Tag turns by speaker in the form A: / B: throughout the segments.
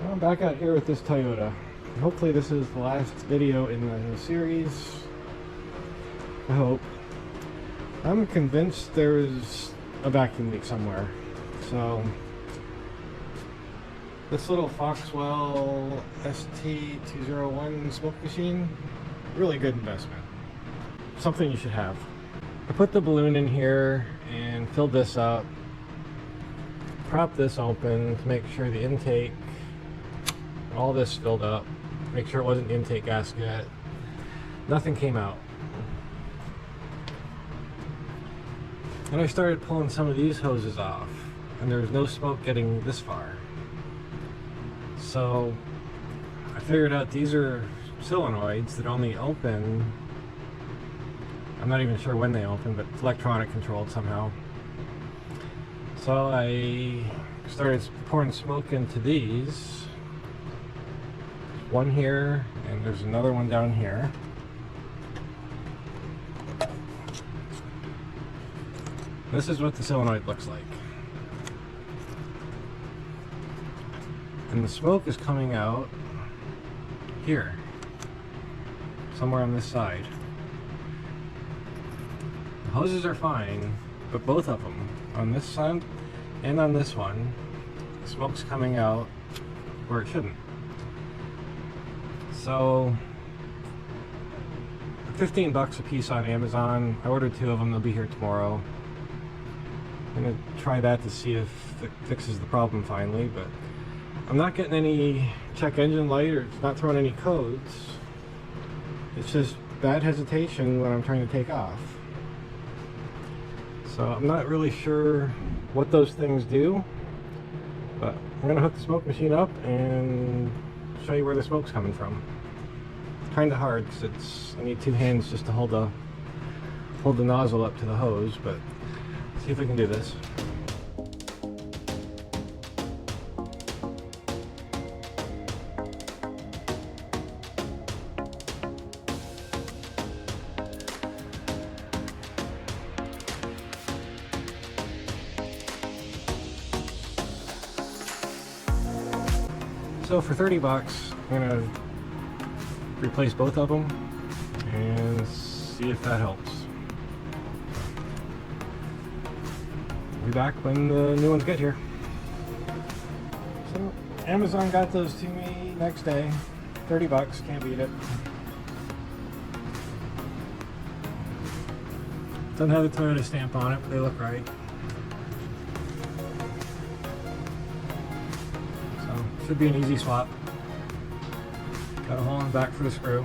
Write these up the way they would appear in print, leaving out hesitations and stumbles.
A: Well, I'm back out here with this Toyota. Hopefully this is the last video in the series. I hope. I'm convinced there's a vacuum leak somewhere. So this little Foxwell ST201 smoke machine, really good investment. Something you should have. I put the balloon in here and filled this up. Prop this open to make sure the intake, all this filled up. Make sure it wasn't the intake gasket. Nothing came out. And I started pulling some of these hoses off, and there was no smoke getting this far. So I figured out these are solenoids that only open, I'm not even sure when they open, but it's electronic controlled somehow. So I started pouring smoke into these. There's one here, and there's another one down here. This is what the solenoid looks like. And the smoke is coming out here, somewhere on this side. The hoses are fine, but both of them, on this side and on this one, the smoke's coming out where it shouldn't. So, 15 bucks a piece on Amazon. I ordered 2 of them, they'll be here tomorrow. I'm gonna try that to see if it fixes the problem finally, but I'm not getting any check engine light, or it's not throwing any codes. It's just bad hesitation when I'm trying to take off. So I'm not really sure what those things do, but I'm gonna hook the smoke machine up and show you where the smoke's coming from. It's kind of hard because I need 2 hands just to hold the nozzle up to the hose, but see if we can do this. So for 30 bucks, I'm gonna replace both of them and see if that helps. I'll be back when the new ones get here. So Amazon got those to me next day. 30 bucks, can't beat it. Doesn't have the Toyota stamp on it, but they look right. Should be an easy swap. Got a hole in the back for the screw.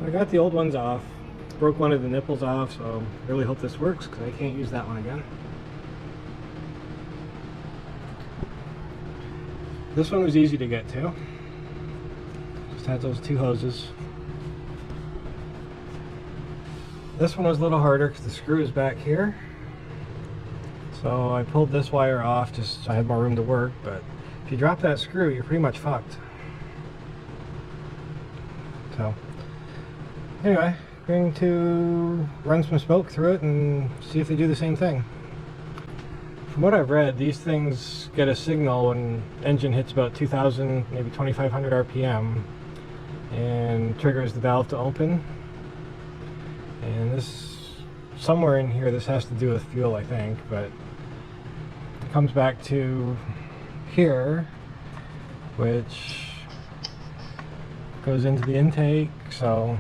A: I got the old ones off, broke one of the nipples off, so I really hope this works because I can't use that one again. This one was easy to get to. Just had those 2 hoses. This one was a little harder because the screw is back here. So I pulled this wire off just so I had more room to work, but if you drop that screw, you're pretty much fucked. So anyway, going to run some smoke through it and see if they do the same thing. From what I've read, these things get a signal when engine hits about 2,000, maybe 2,500 RPM, and triggers the valve to open. And this, somewhere in here, this has to do with fuel, I think, but it comes back to here, which goes into the intake. So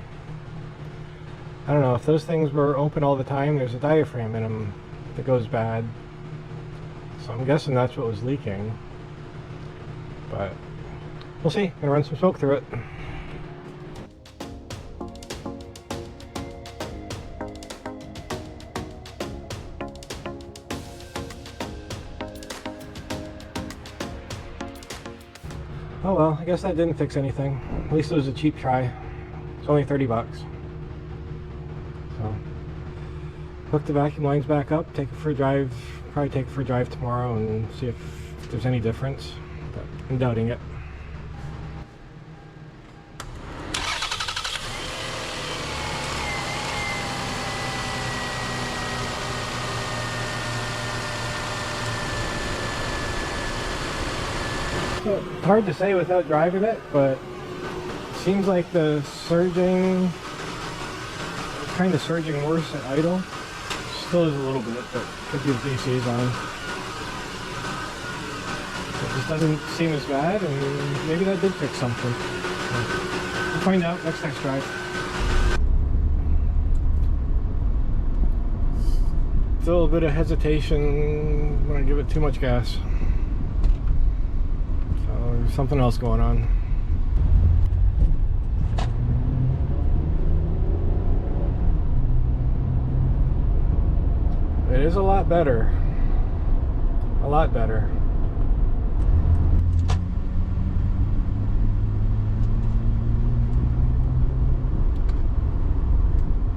A: I don't know, if those things were open all the time, there's a diaphragm in them that goes bad. So I'm guessing that's what was leaking. But we'll see. Gonna run some smoke through it. Oh well, I guess that didn't fix anything. At least it was a cheap try. It's only 30 bucks. So, hook the vacuum lines back up, take it for a drive, probably take it for a drive tomorrow and see if there's any difference. But I'm doubting it. So, it's hard to say without driving it, but it seems like the surging, kind of surging worse at idle. Still is a little bit, but could be the AC's on. It just doesn't seem as bad, and maybe that did fix something. So, we'll find out next drive. Still a bit of hesitation when I give it too much gas. There's something else going on. It is a lot better. A lot better.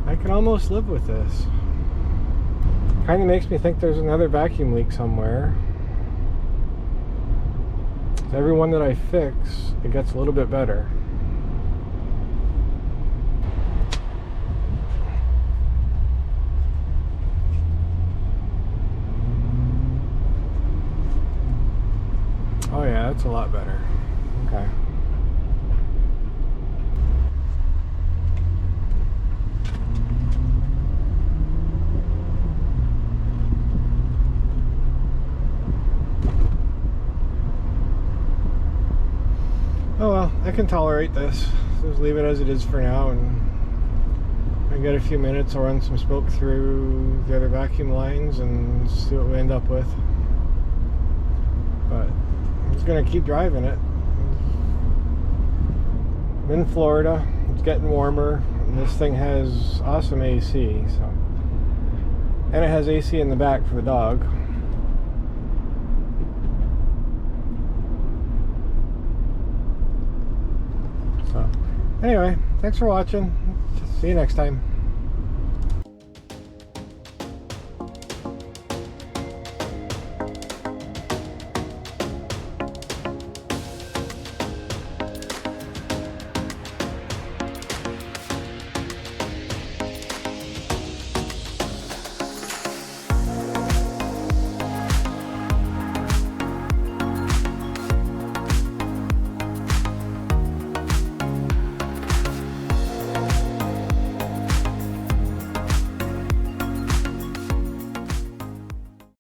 A: I can almost live with this. Kind of makes me think there's another vacuum leak somewhere. Every one that I fix, it gets a little bit better. Oh yeah, that's a lot better. Okay. Oh well, I can tolerate this. Just leave it as it is for now, and I get a few minutes, I'll run some smoke through the other vacuum lines and see what we end up with. But I'm just gonna keep driving it. I'm in Florida, it's getting warmer, and this thing has awesome AC, so. And it has AC in the back for the dog. So, anyway, thanks for watching. See you next time.